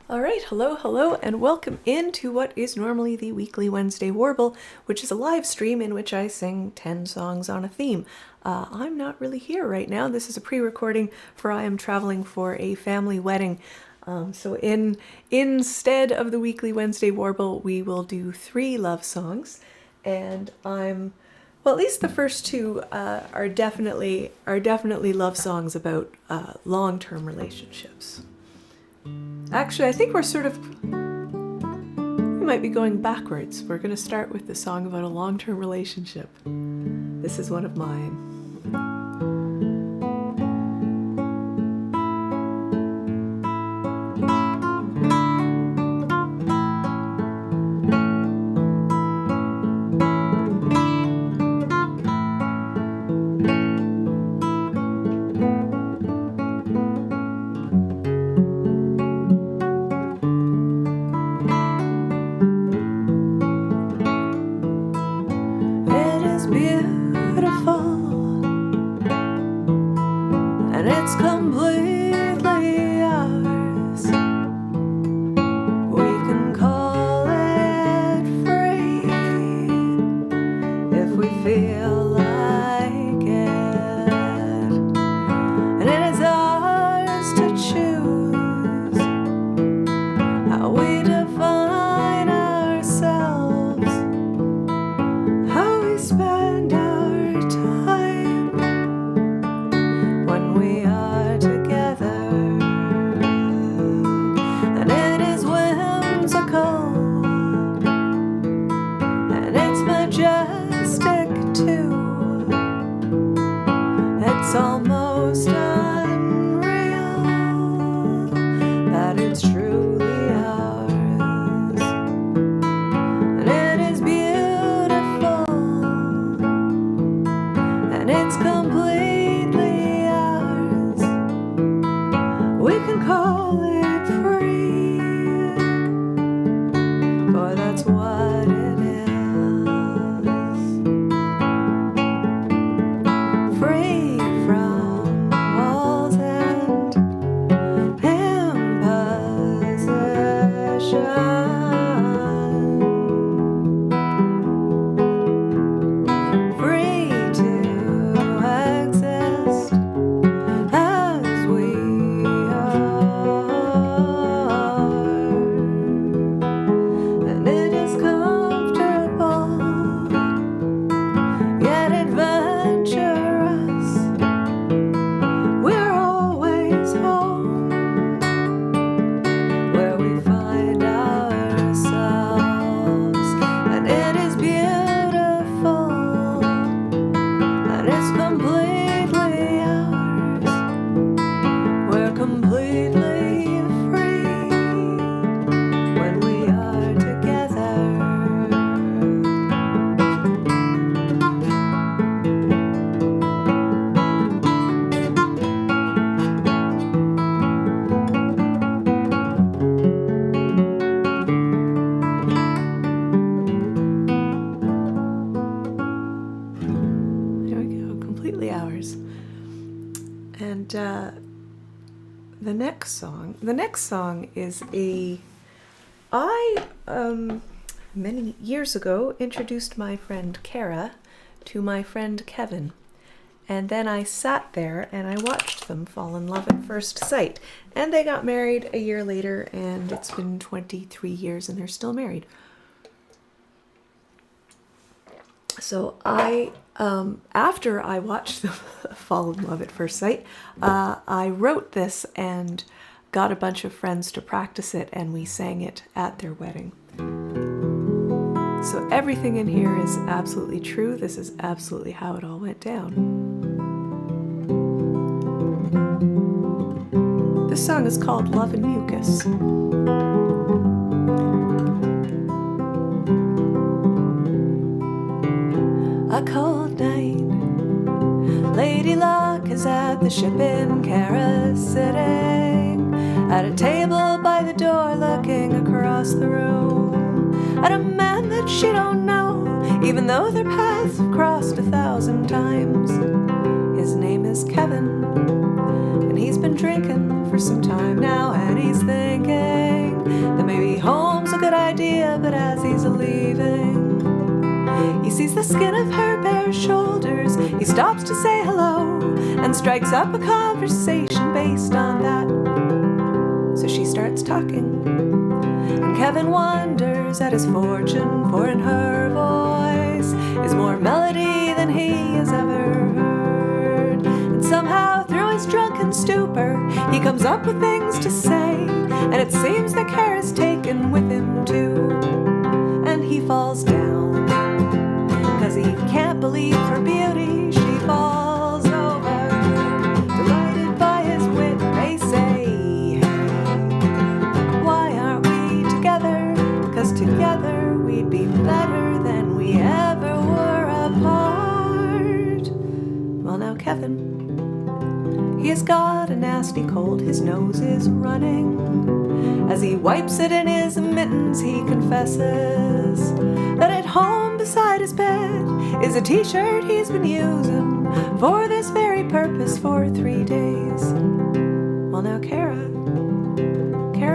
All right, hello, and welcome into what is normally the weekly Wednesday Warble, which is a live stream in which I sing 10 songs on a theme. I'm not really here right now. This is a pre-recording for I am traveling for a family wedding. So instead of the weekly Wednesday Warble, we will do 3 love songs, and well, at least the first 2 are definitely love songs about long-term relationships. Actually, I think we might be going backwards. We're going to start with the song about a long-term relationship. This is one of mine. The next song is I many years ago introduced my friend Kara to my friend Kevin, and then I sat there and I watched them fall in love at first sight, and they got married a year later, and it's been 23 years and they're still married. So after I watched them fall in love at first sight, I wrote this and got a bunch of friends to practice it, and we sang it at their wedding. So everything in here is absolutely true. This is absolutely how it all went down. This song is called Love and Mucus. A cold night, Lady Luck is at the ship in Kara, sitting at a table by the door, looking across the room at a man that she don't know, even though their paths have crossed 1,000 times. His name is Kevin, and he's been drinking for some time now, and he's thinking stops to say hello and strikes up a conversation based on that. So she starts talking, and Kevin wonders at his fortune, for in her voice is more melody than he has ever heard. And somehow through his drunken stupor he comes up with things to say, and it seems that Kara's taken with him too. And he falls down, 'cause he can't believe her beauty. She falls over, delighted by his wit. They say, hey, why aren't we together? 'Cause together we'd be better than we ever were apart. Well, now Kevin, he has got a nasty cold. His nose is running. As he wipes it in his mittens, he confesses that at home beside his bed is a t-shirt he's been using for this very purpose for 3 days. Well, now Kara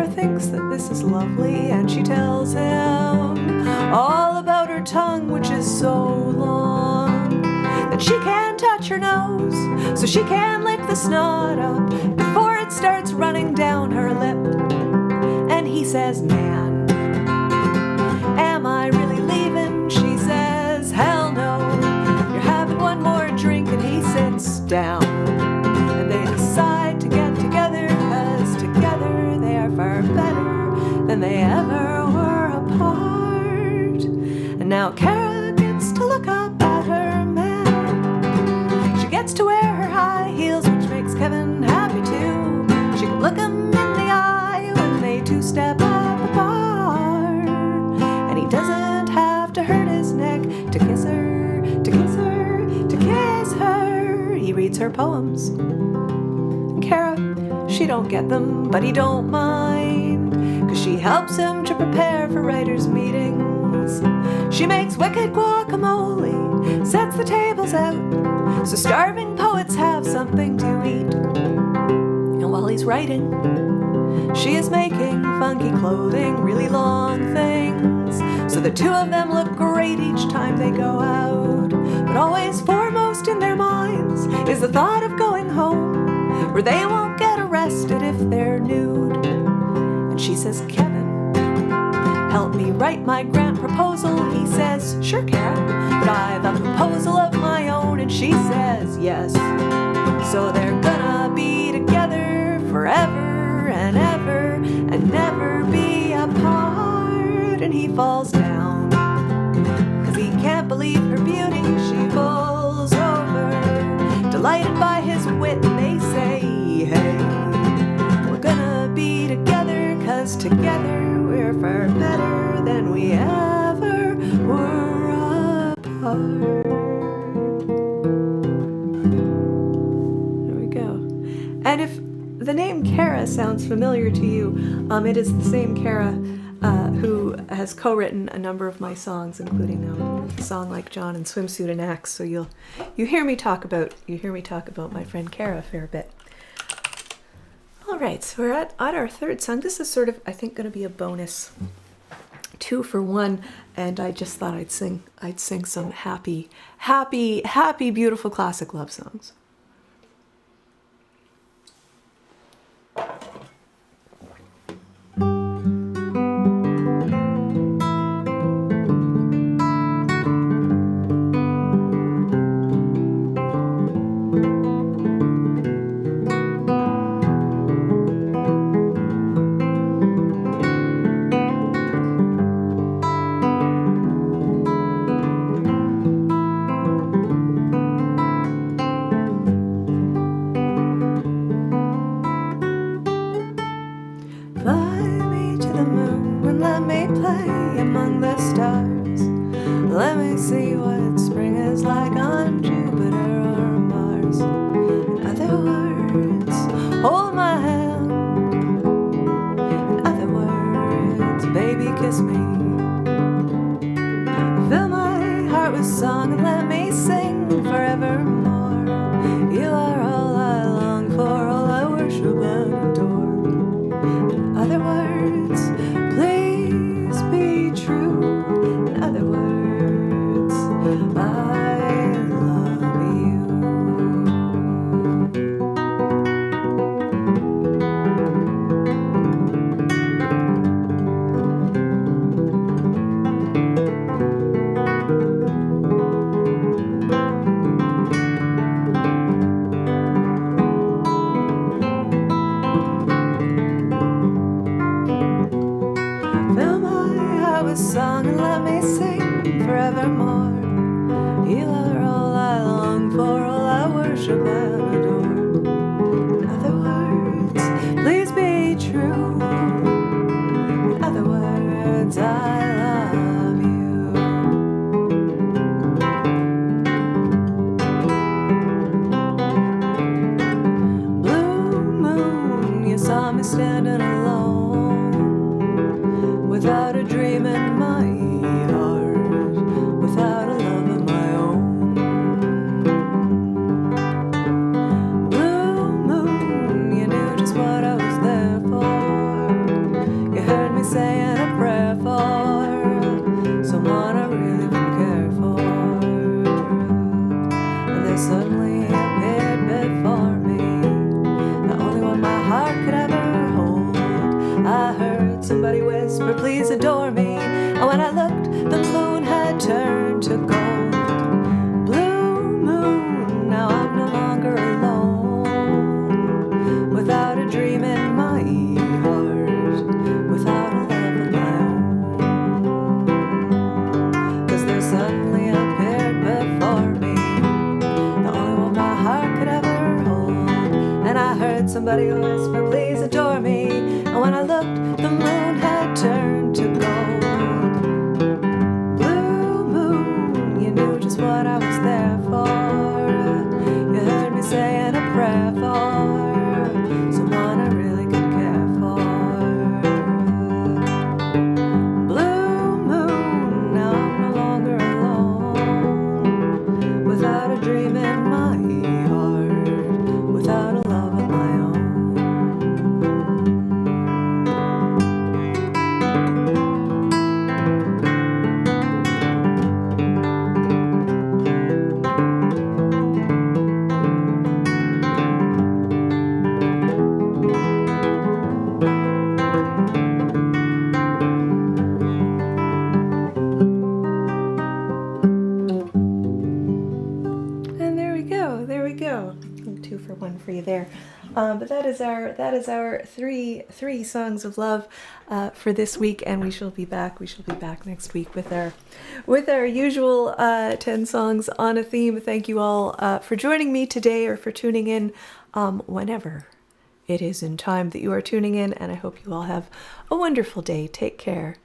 thinks that this is lovely, and she tells him all about her tongue, which is so long that she can't touch her nose, so she can lick the snot up before it starts running down her lip. And he says, man, am I really leaving? She says, hell no, you're having one more drink. And he sits down, and they decide to get together, 'cause together they are far better than they ever were apart. And now Kara gets to look up at her man. She gets to wear her high heels, which makes Kevin happy too. She can look him in the eye when they two-step up a bar, and he doesn't have to hurt his neck to kiss her, to kiss her, to kiss her. He reads her poems. Kara, she don't get them, but he don't mind, 'cause she helps him to prepare for writers' meetings. She makes wicked guacamole, sets the tables out, so starving poets have something to eat. And while he's writing, she is making funky clothing, really long things, so the two of them look great each time they go out. But always foremost in their minds is the thought of going home, where they won't get arrested if they're nude. And she says, Kevin, help me write my grant proposal. He says, sure, Kara, but I've a proposal of my own. And she says, yes. So they're gonna be together forever and ever and never be apart. And he falls down, 'cause he can't believe her beauty. She falls over, delighted by his wit. They say, hey, we're gonna be together, 'cause together we're far better than we ever were apart. There we go. And if the name Kara sounds familiar to you, it is the same Kara who has co-written a number of my songs, including a song like John and Swimsuit and Axe. So you hear me talk about my friend Kara a fair bit. All right, so we're at our third song. This is sort of, I think, going to be a bonus 2 for 1, and I just thought I'd sing some happy, beautiful classic love songs. Let me see what spring is like on Jupiter or Mars. In other words, hold my hand. In other words, baby, kiss me. Fill my heart with song and let me sing forevermore. You are all I long for, all I worship and adore. In other words, please be true. In other words, I love you. a song and let me sing forevermore. You are all I long for, all I worship and adore. In other words, please be true. In other words, I love you. Blue moon, you saw me standing alone, without a dream in my heart, without a love of my own. Blue moon, you knew just what I was there for. You heard me saying a prayer for someone I really didn't care for. And they suddenly appeared before me, the only one my heart could ever hold. I heard somebody whisper, please adore me. And when I looked, the moon had turned to gold. Blue moon, now I'm no longer alone, without a dream in my heart, without a love of my own. 'Cause there suddenly appeared before me, the only one my heart could ever hold. And I heard somebody whisper, please adore me. And when I looked, the moon had turned to gold. Blue moon, you knew just what I was there for. You heard me saying a prayer for someone I really could care for. Blue moon, now I'm no longer alone, without a dream in my heart, without a love of my own. And there we go. There we go. 2 for 1 for you there. But that is our three songs of love for this week, and we shall be back. We shall be back next week with our usual 10 songs on a theme. Thank you all for joining me today, or for tuning in whenever it is in time that you are tuning in, and I hope you all have a wonderful day. Take care.